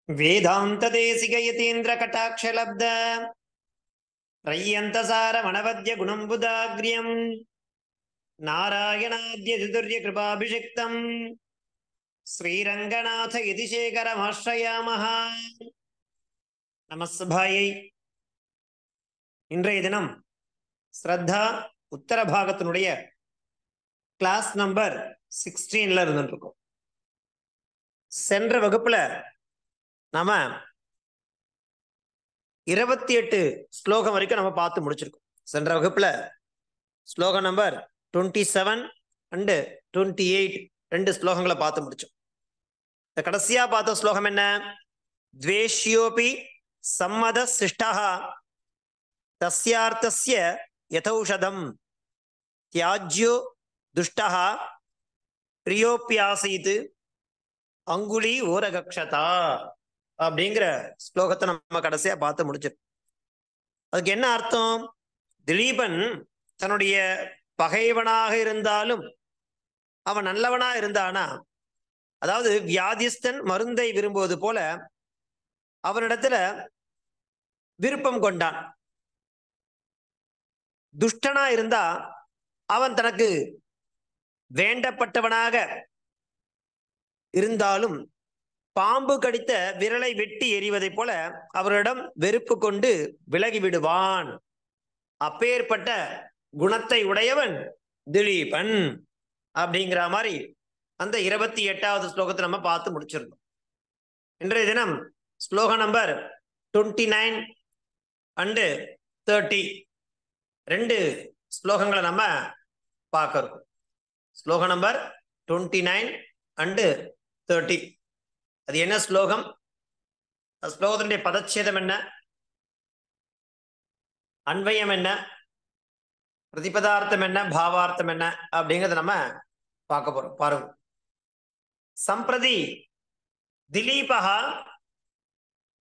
वेदांत देशिक यतीन्द्र कटाक्ष लब्ध रय्यंतसार मनवद्य गुणंबुदाग्र्यं नारायणाद्य चतुर्य कृपाभिषिक्तं श्रीरंगनाथ यतिशेखरमाश्रयामः. நமஸ்பாயை. இன்றைய தினம் ஸ்ரத்தா உத்தர பாகத்தினுடைய கிளாஸ் நம்பர் 16ல இருந்துருக்கோம். சென்ற வகுப்புல நாம 28 ஸ்லோகம் வரைக்கும் நம்ம பார்த்து முடிச்சிருக்கோம். சென்ற வகுப்புல ஸ்லோகம் நம்பர் 27 அண்ட் 28 ரெண்டு ஸ்லோகங்களை பார்த்து முடிச்சோம். இந்த கடைசியா பார்த்த ஸ்லோகம் என்ன? த்வேஷ்யோபி சம்மத சிஷ்டஹ தஸ்யார்த்தஸ்ய யதௌஷதம் தியாஜ்யோ துஷ்டஹ பிரியோப்யாசீத் அங்குலி ஓரகக்ஷதா அப்படிங்கிற ஸ்லோகத்தை நம்ம கடைசியா பார்த்து முடிச்சிருக்கோம். அதுக்கு என்ன அர்த்தம்? திலீபன் தன்னுடைய பகைவனாக இருந்தாலும் அவன் நல்லவனா இருந்தானா, அதாவது வியாதிஸ்தன் மருந்தை விரும்புவது போல அவனிடத்துல விருப்பம் கொண்டான். துஷ்டனா இருந்தா அவன் தனக்கு வேண்டப்பட்டவனாக இருந்தாலும் பாம்பு கடித்த விரலை வெட்டி எறிவதை போல அவரிடம் வெறுப்பு கொண்டு விலகி விடுவான். அப்பேற்பட்ட குணத்தை உடையவன் திலீபன் அப்படிங்கிற மாதிரி அந்த 28வது ஸ்லோகத்தை நம்ம பார்த்து முடிச்சிருந்தோம். இன்றைய தினம் ஸ்லோகம் நம்பர் 29 அண்டு 30 ரெண்டு ஸ்லோகங்களை நம்ம பார்க்கிறோம். ஸ்லோகம் நம்பர் 29 அண்டு 30. அது என்ன ஸ்லோகம்? ஸ்லோகத்தினுடைய பதச்சேதம் என்ன, அன்வயம் என்ன, பிரதிபதார்த்தம் என்ன, பாவார்த்தம் என்ன அப்படிங்கிறத நம்ம பார்க்க போறோம். பாருங்க. சம்பிரதி திலீபஹ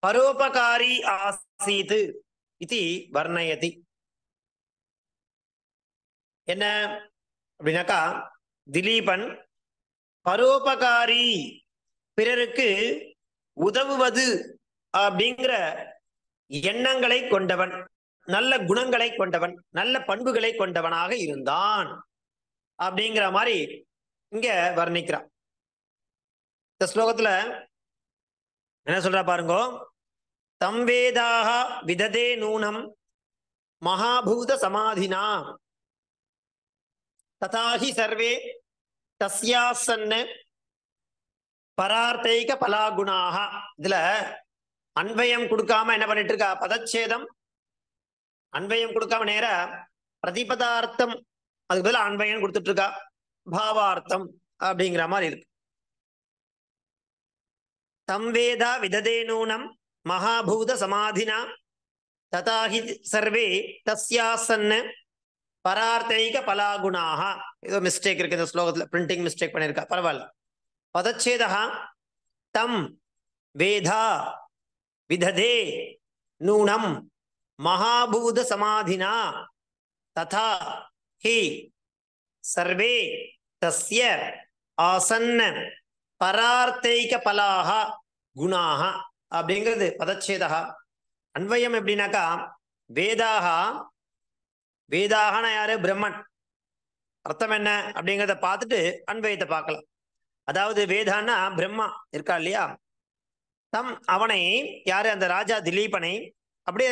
பரோபகாரி ஆசீத் இதி வர்ணயதி. என்ன அப்படின்னாக்கா, திலீபன் பரோபகாரி, பிறருக்கு உதவுவது அப்படிங்கிற எண்ணங்களை கொண்டவன், நல்ல குணங்களை கொண்டவன், நல்ல பண்புகளை கொண்டவனாக இருந்தான் அப்படிங்கிற மாதிரி இங்க வர்ணிக்கிறான். இந்த ஸ்லோகத்துல என்ன சொல்றா பாருங்கோ. தம் வேதாக விததே நூனம் மகாபூத சமாதினா ததாஹி சர்வே தஸ்யாசன்ன பரார்த்தைக பலாகுணாக. இதுல அன்வயம் கொடுக்காம என்ன பண்ணிட்டு இருக்கா? பதச்சேதம். அன்வயம் கொடுக்காம நேர பிரதிபதார்த்தம், அதுக்கு பதில் அன்வயம் கொடுத்துட்டு இருக்கா. பாவார்த்தம் அப்படிங்கிற மாதிரி இருக்கு. தம் வேதா விததே நூனம் மகாபூத சமாதினா ததாஹி சர்வே தஸ்யாசன்ன பரார்த்தைக பலாகுணாக. ஏதோ மிஸ்டேக் இருக்கு இந்த ஸ்லோகத்துல, பிரிண்டிங் மிஸ்டேக் பண்ணிருக்கா, பரவாயில்ல. பதச்சேதா தம் வேதா விததே நூனம் மகாபூத சமாதினா ததா ஹி சர்வே தஸ்ய ஆசன்ன பரார்த்தைக பலாக குணாக அப்படிங்கிறது பதச்சேதா. அன்வயம் எப்படின்னாக்கா, வேதாக, வேதாகனா யாரு? பிரம்மன். அர்த்தம் என்ன அப்படிங்கிறத பார்த்துட்டு அன்வயத்தை பார்க்கலாம். அதாவது வேதான்னா பிரம்மா இருக்கா இல்லையா, தம் அவனை, யாரு? அந்த ராஜா திலீபனை அப்படியே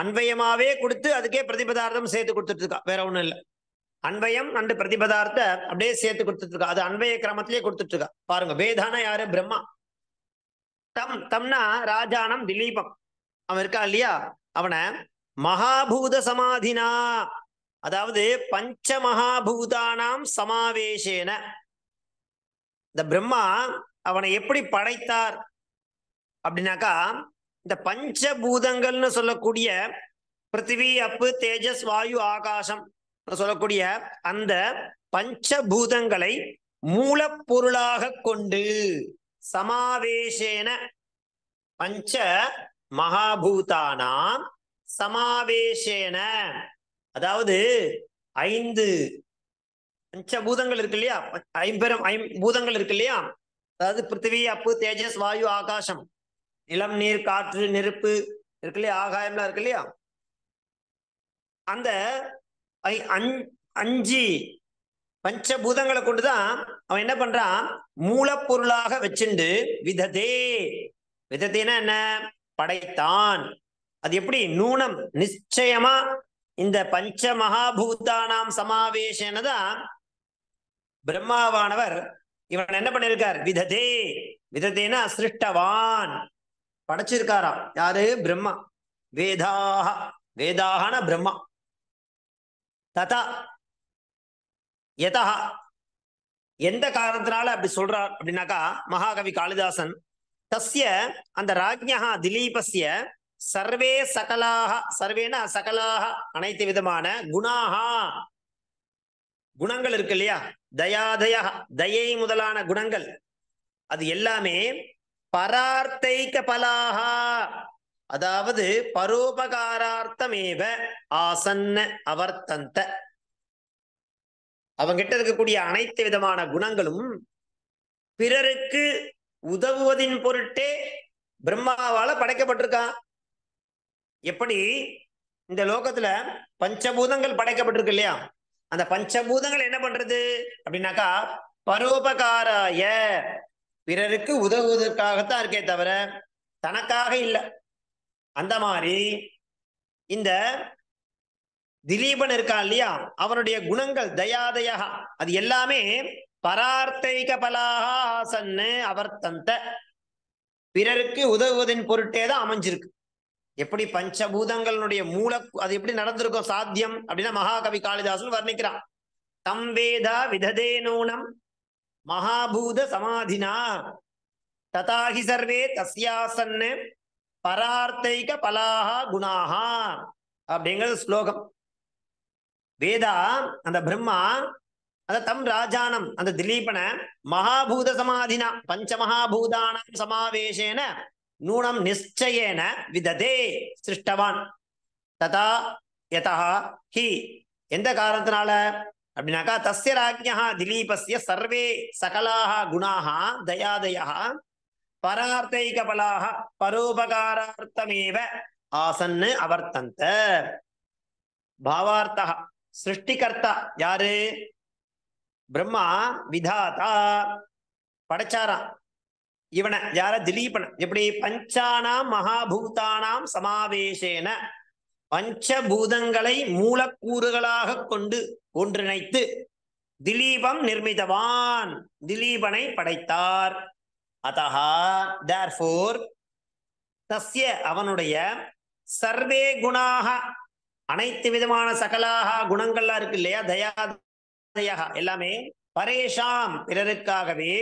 அன்வயமாவே கொடுத்து அதுக்கே பிரதிபதார்த்தம் சேர்த்து கொடுத்துட்டு இருக்கா. வேற ஒண்ணும் இல்லை. அன்வயம் அண்டு பிரதிபதார்த்த அப்படியே சேர்த்து கொடுத்துட்டு இருக்கா. அது அன்வய கிரமத்திலேயே கொடுத்துட்டு இருக்கா. பாருங்க, வேதானா யாரு? பிரம்மா. தம், தம்னா ராஜானம் திலீபம் அவன் இருக்கா இல்லையா, அவனை மகாபூத சமாதினா, அதாவது பஞ்ச மகாபூதானாம் சமாவேசேன, இந்த பிரம்மா அவனை எப்படி படைத்தார் அப்படின்னாக்கா, இந்த பஞ்சபூதங்கள்னு சொல்லக்கூடிய பிருத்திவி, அப்பு, தேஜஸ், வாயு, ஆகாசம் சொல்லக்கூடிய அந்த பஞ்சபூதங்களை மூலப்பொருளாக கொண்டு சமாவேசேன பஞ்ச மகாபூதானாம் சமாவேசேன, அதாவது 5 பஞ்சபூதங்கள் இருக்கு இல்லையா, ஐம்பூதங்கள் இருக்கு இல்லையா, அதாவது பிருத்திவி, அப்பு, தேஜஸ், வாயு, ஆகாசம், நிலம், நீர், காற்று, நெருப்பு இருக்கு இல்லையா, ஆகாயம்லாம் இருக்கு இல்லையா, அந்த 5 பஞ்சபூதங்களை கொண்டுதான் அவன் என்ன பண்றான், மூலப்பொருளாக வச்சுண்டு விததே. விததேனா என்ன, படைத்தான். அது எப்படி, நூனம் நிச்சயமா இந்த பஞ்ச மகாபூதானாம் சமாவேசனதான் பிரம்மாவானவர் இவன் என்ன பண்ணிருக்கார், விததே. விததேனா சிருஷ்டவான், படைச்சிருக்காராம். யாரு, பிரம்மா. வேதாக, வேதாகன பிரம்மா. ததா யதா, எந்த காரணத்தினால அப்படி சொல்றார் அப்படின்னாக்கா, மகாகவி காளிதாசன் தஸ்ய அந்த ராஜ்ஞா திலீபஸ்ய சர்வே சகலாக, சர்வேனா சகலாக அனைத்து விதமான குணாகா, குணங்கள் இருக்கு இல்லையா, தயாதய தயை முதலான குணங்கள், அது எல்லாமே பரார்த்தைக பலாக, அதாவது பரோபகாரார்த்தமேவ ஆசன்ன அவர்த்தந்த. அவங்கிட்ட இருக்கக்கூடிய அனைத்து விதமான குணங்களும் பிறருக்கு உதவுவதின் பொருட்டே பிரம்மாவால படைக்கப்பட்டிருக்கான். எப்படி இந்த லோகத்துல பஞ்சபூதங்கள் படைக்கப்பட்டிருக்கு இல்லையா, அந்த பஞ்சபூதங்கள் என்ன பண்றது அப்படின்னாக்கா, பரோபகாராய, பிறருக்கு உதவுவதற்காகத்தான் இருக்கே தவிர தனக்காக இல்லை. அந்த மாதிரி இந்த திலீபன் இருக்கான் இல்லையா, அவனுடைய குணங்கள் தயாதயா, அது எல்லாமே பரார்த்தைக பலாக ஆசன்னு அவர்த்தந்த, பிறருக்கு உதவுவதின் பொருட்டே தான் அமைஞ்சிருக்கு. எப்படி பஞ்சபூதங்களுடைய மூல, அது எப்படி நடந்திருக்கும் சாத்தியம் அப்படின்னா மகாகவி காளிதாசன் வர்ணிக்கிறான். தம் வேதா விததே நூனம் மகாபூத சமாதினா ததாஹி சர்வே தஸ்யாசன்னு பரார்த்தைக பலாக குணாகா அப்படிங்கிறது ஸ்லோகம். வேதா அந்த பிரம்மா, அந்த தம் ராஜானம் அந்த திலீபன மகாபூத சமாதினா பஞ்சமகாபூதானாம் சமாவேசேன நூனம் நிச்சயேன விததே சிருஷ்டவான். ததா யதா ஹி, எந்த காரணத்தினால அப்படின்னாக்கா, தஸ்ய ராஜ்ஞா திலீபஸ்ய சர்வே சகலாக குணாக தயாதயா பரார்த்தைக பலாக பரோபகாரார்த்தமேவ ஆசன்னு அவர்த்தந்த. பாவார்த்தா, சிருஷ்டிகர்த்தா யாரு, பிரம்மா. விதாதா, படைச்சாராம் இவனை, யார, திலீபன். எப்படி, பஞ்சானாம் மகாபூதானாம் சமாவேசேன, பஞ்சபூதங்களை மூலக்கூறுகளாக கொண்டு ஒன்றிணைத்து திலீபம் நிர்மிதவான், திலீபனை படைத்தார். அதஹா, தேர்ஃபோர், தஸ்ய அவனுடைய சர்வே குணாக அனைத்து விதமான சகலாக குணங்கள்லாம் இருக்கு இல்லையா, தயாதயா எல்லாமே பரேஷாம் பிறருக்காகவே,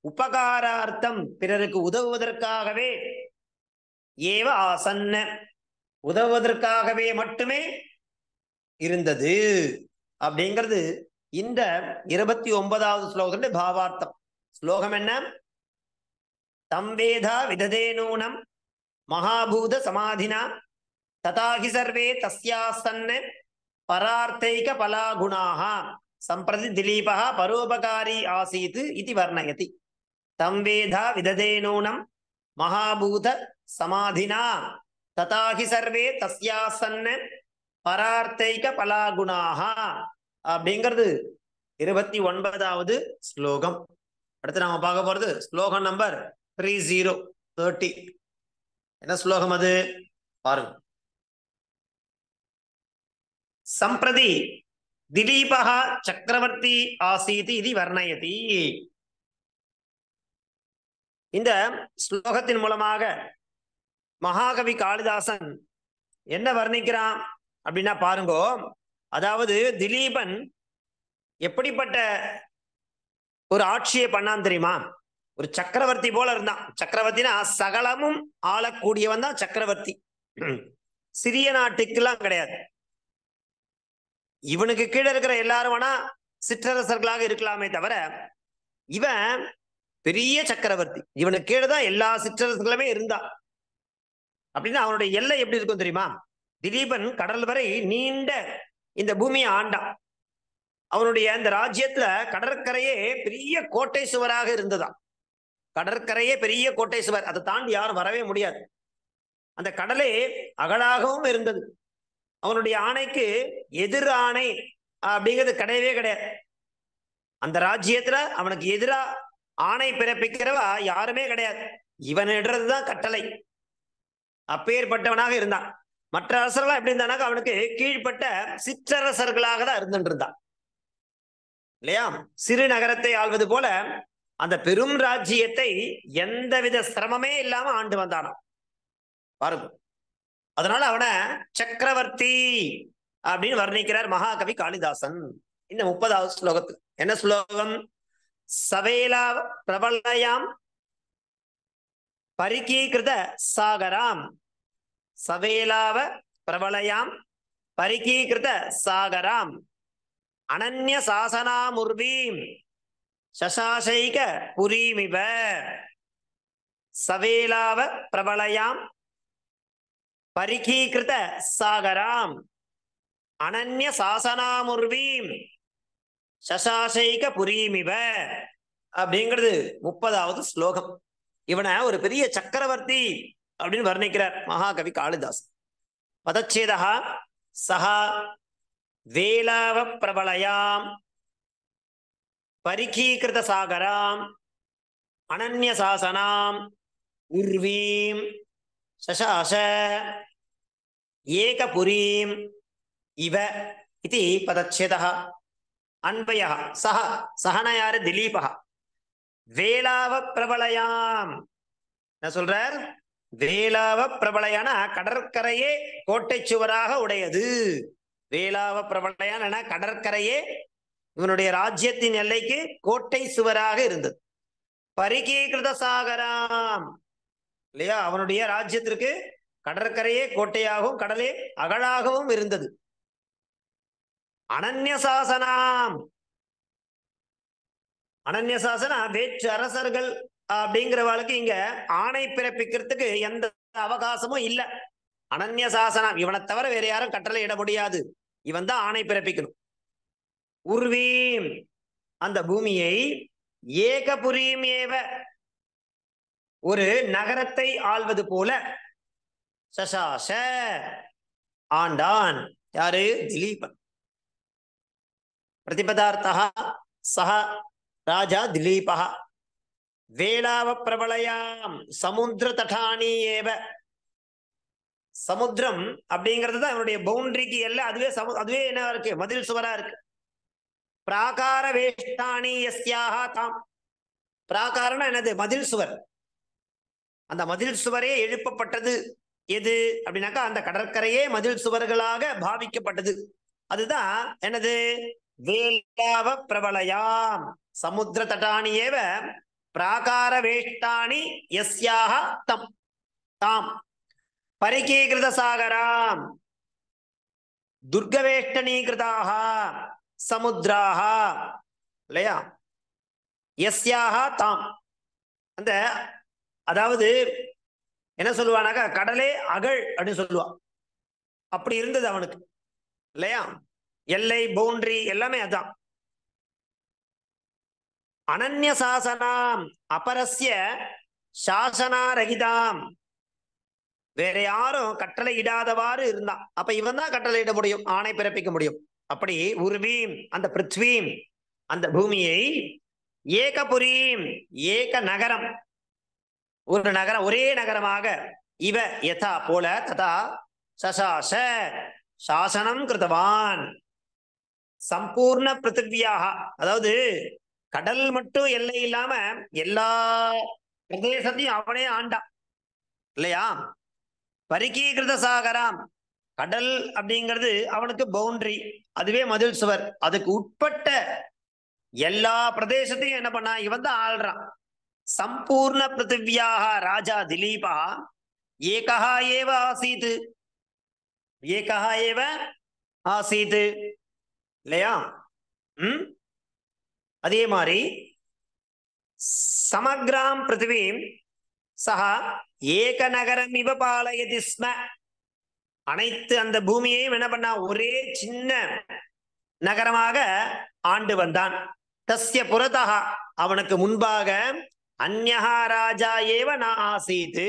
உபகாரார்த்தம் பிறருக்கு உதவுவதற்காகவே, ஏவ ஆசன்ன உதவுவதற்காகவே மட்டுமே இருந்தது அப்படிங்கிறது இந்த 29வது ஸ்லோகத்தின் பாவார்த்தம். ஸ்லோகம் என்ன, தம் வேதா விததே நூனம் மகாபூத சமாதினா ததாஹி சர்வே தஸ்யாசன்ன பரார்த்தைக பலாகுணாக சம்பிரதி திலீபः பரோபகாரி ஆசீத் இதி வர்ணயதி. தம் வேதா விததே நூனம் மகாபூத சமாதினா ததாஹி சர்வே தஸ்யாசன்ன பரார்த்தைக பலாகுணாக அப்படிங்கிறது 29வது ஸ்லோகம். அடுத்து நாம பார்க்க போறது ஸ்லோகம் நம்பர் 30. என்ன ஸ்லோகம் அது பாருங்க. சம்பிரதி திலீபः சக்கரவர்த்தி ஆசீத் இது வர்ணயதி. இந்த ஸ்லோகத்தின் மூலமாக மகாகவி காளிதாசன் என்ன வர்ணிக்கிறான் அப்படின்னா பாருங்கோ. அதாவது திலீபன் எப்படிப்பட்ட ஒரு ஆட்சியை பண்ணான் தெரியுமா, ஒரு சக்கரவர்த்தி போல இருந்தான். சக்கரவர்த்தினா சகலமும் ஆளக்கூடியவன் தான் சக்கரவர்த்தி. சிறிய நாட்டுக்கெல்லாம் கிடையாது. இவனுக்கு கீழே இருக்கிற எல்லாரும் வேணா சிற்றரசர்களாக இருக்கலாமே தவிர இவன் பெரிய சக்கரவர்த்தி. இவனுக்கு கீழே தான் எல்லா சிற்றரசர்களுமே இருந்தா. அப்படின்னா அவனுடைய எல்லை எப்படி இருக்கும் தெரியுமா, திலீபன் கடல் வரை நீண்ட இந்த பூமியை ஆண்டான். அவனுடைய அந்த ராஜ்யத்துல கடற்கரையே பெரிய கோட்டை சுவராக இருந்ததா. கடற்கரையே பெரிய கோட்டை சுவர், அதை தாண்டி யாரும் வரவே முடியாது. அந்த கடலே அகலாகவும் இருந்தது. அவனுடைய ஆணைக்கு எதிர் ஆணை அப்படிங்கிறது கிடையவே கிடையாது. அந்த ராஜ்யத்துல அவனுக்கு எதிரா ஆணை பிறப்பிக்கிறவா யாருமே கிடையாது. இவன் இடுறதுதான் கட்டளை. அப்பேற்பட்டவனாக இருந்தான். மற்ற அரசர்களா எப்படி இருந்தானாக்க அவனுக்கு கீழ்பட்ட சிற்றரசர்களாக தான் இருந்துட்டு இருந்தான் இல்லையா? சிறு நகரத்தை ஆள்வது போல அந்த பெரும் ராஜ்யத்தை எந்தவித சிரமமே இல்லாம ஆண்டு வந்தானாம் பாருங்க. அதனால அவனை சக்கரவர்த்தி அப்படின்னு வர்ணிக்கிறார் மகாகவி காளிதாசன் இந்த 30வது ஸ்லோகத்துக்கு. என்ன ஸ்லோகம்? சவேலா பிரபலயாம் பரிகீகிருத சாகராம். சவேலாவ பிரபலயாம் பரிகீகிருத சாகராம் அனன்ய சாசனாமுர்வீம் சசாசைக புரீமிவ. சவேலாவ பிரபலயாம் பரிகீகிருத சாகராம் அனன்ய சாசனாமுர்வீம் சசாசைக புரீமிவ அப்படிங்கிறது 30வது ஸ்லோகம். இவனை ஒரு பெரிய சக்கரவர்த்தி அப்படின்னு வர்ணிக்கிறார் மகாகவி காளிதாசன். பதச்சேதா சஹா வேலாவ பிரபலயாம் பரிகீகிருத சாகராம் அனன்ய சாசனாம் உர்வீம் சசாச ஏகபுரீம் இவ இதி பதச்சேதா. அன்பய சஹ சஹன யாரு? திலீபா. வேலாவ பிரபலயாம் என்ன சொல்றார்? வேலாவ பிரபலயான கடற்கரையே கோட்டை சுவராக உடையது. வேலாவ பிரபலயான கடற்கரையே இவனுடைய ராஜ்யத்தின் எல்லைக்கு கோட்டை சுவராக இருந்தது. பரிகீகிருத சாகராம் இல்லையா? அவனுடைய ராஜ்யத்திற்கு கடற்கரையே கோட்டையாகவும் கடலே அகழாகவும் இருந்தது. அனன்ய சாசனாம். அனன்ய சாசனா வேற்று அரசர்கள் அப்படிங்கிறவாளுக்கு இங்க ஆணை பிறப்பிக்கிறதுக்கு எந்த அவகாசமும் இல்லை. அனன்ய சாசனம், இவனை தவிர வேற யாரும் கட்டளை இட முடியாது, இவன் தான் ஆணை பிறப்பிக்கணும். உர்வீம் அந்த பூமியை ஏகபுரீம் ஏவ ஒரு நகரத்தை ஆள்வது போல சசாச ஆண்டான். யாரு? திலீபன். பிரதிபதார்த்தா சஹ ராஜா திலீபா. வேலாவ பிரபலயாம் சமுத்திர தடானி ஏவ. சமுத்திரம் அப்படிங்கிறது தான் அவனுடைய பவுண்டரிக்கு எல்லாம். அதுவே என்ன இருக்கு? மதில் சுவரா இருக்கு. பிராகார வேஷ்டானி யஸ்யாக தாம். பிராகாரம்னா என்னது? மதில் சுவர். அந்த மதில் சுவரே எழுப்பப்பட்டது எது அப்படின்னாக்கா அந்த கடற்கரையே மதில் சுவர்களாக பாவிக்கப்பட்டது. அதுதான் என்னது? வேலாவ பிரபலயாம் சமுத்திர தடானி ஏவ பிராகார வேஷ்டானி யஸ்யாக தம் தாம் பரிகீகிருத சாகராம் துர்கவேஷ்டனீகிருதாக சமுத்ராக இல்லையா? யஸ்யாக தாம். அந்த அதாவது என்ன சொல்லுவானாக்கா கடலே அகழ் அப்படின்னு சொல்லுவான். அப்படி இருந்தது அவனுக்கு இல்லையா? எல்லை பவுண்டரி எல்லாமே அதான். அனன்ய சாசனாம் அபரஸ்ய சாசனாரகிதாம். வேற யாரும் கட்டளை இடாதவாறு இருந்தான். அப்ப இவன் தான் கட்டளை இட முடியும், ஆணை பிறப்பிக்க முடியும். அப்படி உர்வீம் அந்த பிருத்வீம் அந்த பூமியை ஏகபுரீம் ஏக நகரம் ஒரு நகரம் ஒரே நகரமாக இவ யதா போல ததா சசாச சாசனம் கிருதவான் சம்பூர்ண பிருத்திவியாக. அதாவது கடல் மட்டும் எல்லை இல்லாம எல்லா பிரதேசத்தையும் அவனே ஆண்டான் இல்லையா? பரிகீகிருத சாகராம் கடல் அப்படிங்கிறது அவனுக்கு பவுண்டரி, அதுவே மதில் சுவர். அதுக்கு உட்பட்ட எல்லா பிரதேசத்தையும் என்ன பண்ணா இவன் தான் ஆள்றான். சம்பூர்ண பிருத்திவியாக ராஜா திலீபா ஏகா ஏவ ஆசீத். ஏகா ஏவ ஆசீத் இல்லையா? அதே மாதிரி சமக்ராம் பிருத்திவீம் சஹா ஏக நகரம் இவ பாலயதி ஸ்ம. அனைத்து அந்த பூமியையும் என்ன பண்ணா ஒரே சின்ன நகரமாக ஆண்டு வந்தான். தஸ்ய புறதா அவனுக்கு முன்பாக அந்யஹா ராஜா ஏவ ந ஆசீத்.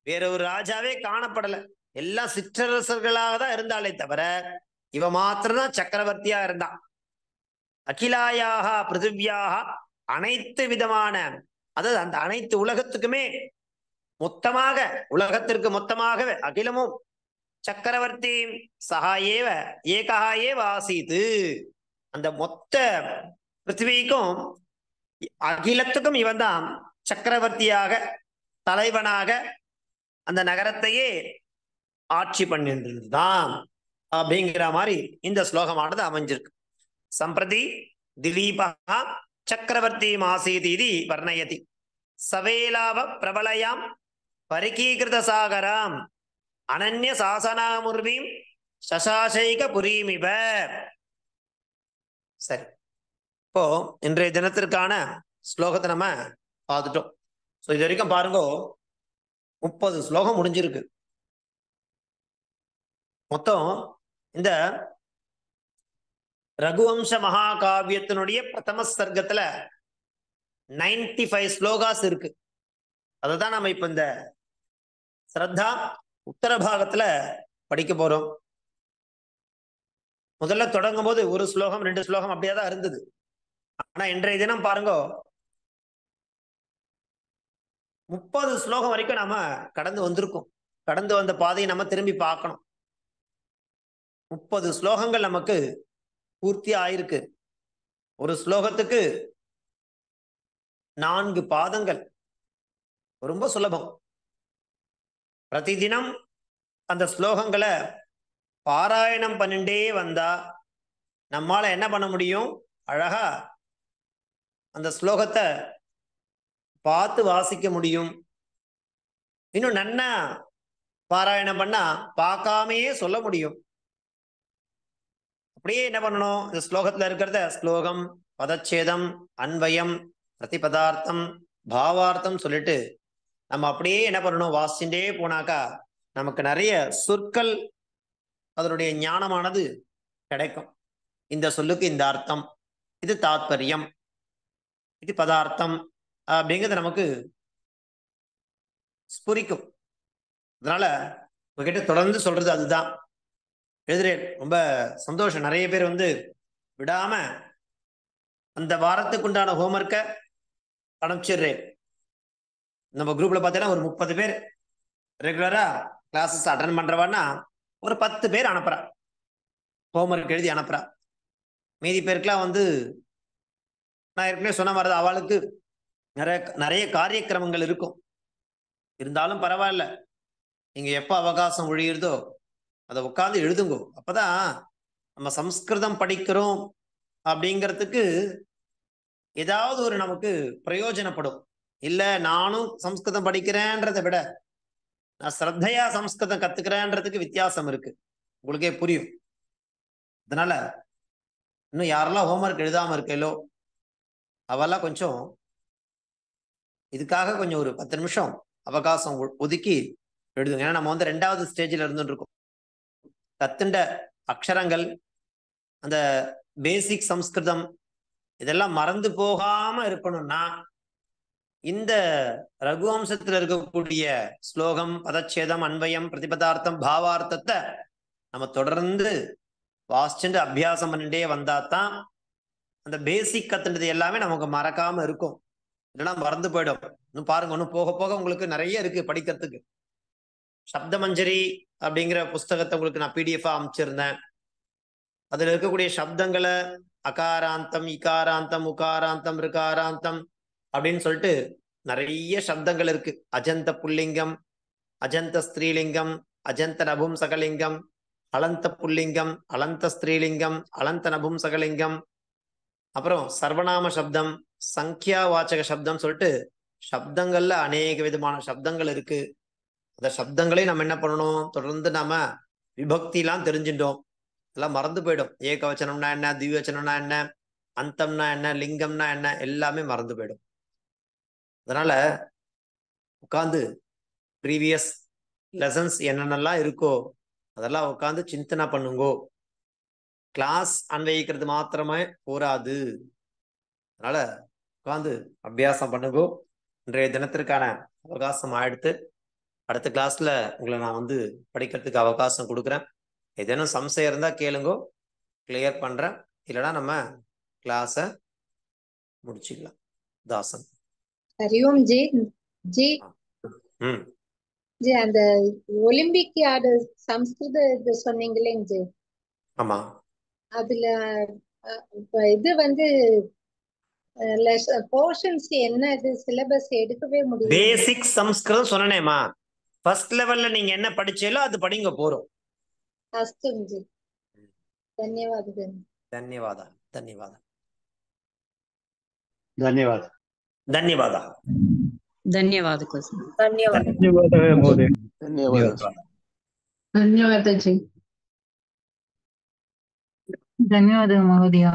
வேற ஒரு ராஜாவே காணப்படல. எல்லாம் சிற்றரசர்களாக தான் இருந்தாலே தவிர இவ மாத்திரம்தான் சக்கரவர்த்தியா இருந்தான். அகிலாயாக பிருத்திவியாக அனைத்து விதமான, அதாவது அந்த அனைத்து உலகத்துக்குமே மொத்தமாக, உலகத்திற்கு மொத்தமாகவே அகிலமும் சக்கரவர்த்தி சகா ஏவ ஏகா ஏவ ஆசீத். அந்த மொத்த பிருத்திவிக்கும் அகிலத்துக்கும் இவன் தான் சக்கரவர்த்தியாக, தலைவனாக அந்த நகரத்தையே ஆட்சி பண்ணிருந்தான் அப்படிங்கிற மாதிரி இந்த ஸ்லோகமானது அமைஞ்சிருக்கு. சம்பிரதி திலீபா சக்கரவர்த்தி ஆசீத் இது வர்ணயதி. சவேலாவ பிரபலயாம் பரிகீகிருத சாகராம் அனன்ய சாசனாமுர்வீம் சசாசைக புரீமிவ. சரி, இப்போ இன்றைய தினத்திற்கான ஸ்லோகத்தை நம்ம பார்த்துட்டோம். ஸோ இது வரைக்கும் பாருங்க, 30 ஸ்லோகம் முடிஞ்சிருக்கு. மொத்தம் இந்த ரகுவம்ச மகாகாவியத்தினுடைய பிரதம சர்க்கத்துல 95 ஸ்லோகாஸ் இருக்கு. அததான் நம்ம இப்ப இந்த ஸ்ரத்தா உத்தர பாகத்துல படிக்க போறோம். முதல்ல தொடங்கும் போது 1 ஸ்லோகம் 2 ஸ்லோகம் அப்படியே தான் இருந்தது. ஆனா இன்றைய தினம் பாருங்க, 30 ஸ்லோகம் வரைக்கும் நாம கடந்து வந்திருக்கோம். கடந்து வந்த பாதையை நம்ம திரும்பி பார்க்கணும். 30 ஸ்லோகங்கள் நமக்கு பூர்த்தி ஆயிருக்கு. ஒரு ஸ்லோகத்துக்கு 4 பாதங்கள். ரொம்ப சுலபம். பிரதிதினம் அந்த ஸ்லோகங்களை பாராயணம் பண்ணிட்டே வந்தா நம்மால என்ன பண்ண முடியும்? அழகா அந்த ஸ்லோகத்தை பார்த்து வாசிக்க முடியும். இன்னும் நன்னா பாராயணம் பண்ணா பார்க்காமையே சொல்ல முடியும். அப்படியே என்ன பண்ணணும்? இந்த ஸ்லோகத்துல இருக்கிறத ஸ்லோகம், பதச்சேதம், அன்வயம், பிரதிபதார்த்தம், பாவார்த்தம் சொல்லிட்டு நம்ம அப்படியே என்ன பண்ணணும்? வாசிச்சுட்டே போனாக்கா நமக்கு நிறைய சொற்கள், அதனுடைய ஞானமானது கிடைக்கும். இந்த சொல்லுக்கு இந்த அர்த்தம், இது தாத்பரியம், இது பதார்த்தம் அப்படிங்கிறது நமக்கு ஸ்புரிக்கும். அதனால உங்ககிட்ட தொடர்ந்து சொல்றது அதுதான். எழுதுறேன், ரொம்ப சந்தோஷம். நிறைய பேர் விடாம அந்த வாரத்துக்கு உண்டான ஹோம்ஒர்க்கை அனுப்பிச்சிடுறேன். நம்ம குரூப்ல பார்த்தீங்கன்னா ஒரு 30 பேர் ரெகுலரா கிளாஸஸ் அட்டன் பண்றவான்னா ஒரு 10 பேர் அனுப்புறா, ஹோம்ஒர்க் எழுதி அனுப்புறா. மீதி பேருக்குலாம் நான் ஏற்கனவே சொன்ன மாதிரி அவளுக்கு நிறைய காரியக்கிரமங்கள் இருக்கும். இருந்தாலும் பரவாயில்ல, நீங்க எப்ப அவகாசம் ஒழியுறதோ அதை உட்காந்து எழுதுங்கோ. அப்பதான் நம்ம சம்ஸ்கிருதம் படிக்கிறோம் அப்படிங்கிறதுக்கு ஏதாவது ஒரு நமக்கு பிரயோஜனப்படும். இல்ல நானும் சம்ஸ்கிருதம் படிக்கிறேன்றதை விட நான் ஸ்ரத்தையா சம்ஸ்கிருதம் கத்துக்கிறேன்றதுக்கு வித்தியாசம் இருக்கு. உங்களுக்கே புரியும். அதனால இன்னும் யாரெல்லாம் ஹோம்ஒர்க் எழுதாம இருக்கீங்களோ அவெல்லாம் கொஞ்சம் இதுக்காக கொஞ்சம் ஒரு 10 நிமிஷம் அவகாசம் ஒதுக்கி எழுதுங்க. ஏன்னா நம்ம 2வது ஸ்டேஜில் இருந்துட்டு இருக்கோம். கத்துண்ட அக்ஷரங்கள், அந்த பேசிக் சம்ஸ்கிருதம் இதெல்லாம் மறந்து போகாம இருக்கணும்னா இந்த ரகுவம்சத்துல இருக்கக்கூடிய ஸ்லோகம், பதச்சேதம், அன்வயம், பிரதிபதார்த்தம், பாவார்த்தத்தை நம்ம தொடர்ந்து வாசிச்சுட்டு அபியாசம் பண்ணிட்டே வந்தாதான் அந்த பேசிக் கத்துனது எல்லாமே நமக்கு மறக்காம இருக்கும். இல்லைன்னா மறந்து போயிடும். இன்னும் பாருங்க, இன்னும் போக போக உங்களுக்கு நிறைய இருக்கு படிக்கிறதுக்கு. சப்தமஞ்சரி அப்படிங்கிற புஸ்தகத்தை உங்களுக்கு நான் PDF அமைச்சிருந்தேன். அதுல இருக்கக்கூடிய சப்தங்களை அகாராந்தம், இகாராந்தம், உகாராந்தம், ரிகாராந்தம் அப்படின்னு சொல்லிட்டு நிறைய சப்தங்கள் இருக்கு. அஜந்த புல்லிங்கம், அஜந்த ஸ்திரீலிங்கம், அஜந்த நபும்சகலிங்கம், அலந்த புல்லிங்கம், அலந்த ஸ்திரீலிங்கம், அலந்த நபும்சகலிங்கம், அப்புறம் சர்வநாம சப்தம், சங்கியா வாச்சக சப்தம் சொல்லிட்டு சப்தங்கள்ல அநேக விதமான சப்தங்கள் இருக்கு. அந்த சப்தங்களையும் நம்ம என்ன பண்ணணும்? தொடர்ந்து நாம விபக்திலாம் தெரிஞ்சுட்டோம். எல்லாம் மறந்து போயிடும். ஏகவச்சனம்னா என்ன, திவ்யவச்சனம்னா என்ன, அந்தம்னா என்ன, லிங்கம்னா என்ன, எல்லாமே மறந்து போயிடும். அதனால உட்காந்து ப்ரீவியஸ் லெசன்ஸ் என்னென்னலாம் இருக்கோ அதெல்லாம் உட்காந்து சிந்தனை பண்ணுங்கோ. கிளாஸ் அன்வயிக்கிறது மாத்திரமே போராது. அதனால உட்காந்து அபியாசம் பண்ணுங்க. இன்றைய தினத்திற்கான அவகாசம் ஆயிடுத்து. அடுத்த கிளாஸ்ல உங்களை நான் வந்து படிக்கிறதுக்கு அவகாசம் கொடுக்குறேன். ஏதேனும் சம்சயம் இருந்தா கேளுங்கோ, கிளியர் பண்றேன். இல்லைன்னா நம்ம கிளாஸ முடிச்சுக்கலாம். தாசன். ஹரிஓம் ஜி. ஜி ம் ஜி அந்த ஒலிம்பிக் ஆடு சம்ஸ்கிருத இது சொன்னீங்களேங்க ஜி, ஆமா. அதுல இப்ப இது வந்து போர்ஷன்ஸ் என்ன இது சிலபஸ் எடுக்கவே முடியல. பேசிக் சம்ஸ்கிருதம் சொன்னேமா. ஃபர்ஸ்ட் லெவல்ல நீங்க என்ன படிச்சீங்களோ அது படிங்க போறோம். அஸ்தும் ஜி. ಧನ್ಯವಾದಗಳು. ಧನ್ಯವಾದ ಧನ್ಯವಾದ ಧನ್ಯವಾದ ಧನ್ಯವಾದ ಧನ್ಯವಾದಗಳು ಸರ್. ಧನ್ಯವಾದ ಮಹೋದಯ. ಧನ್ಯವಾದ ಜಿ. ಧನ್ಯವಾದ ಮಹೋದಯ.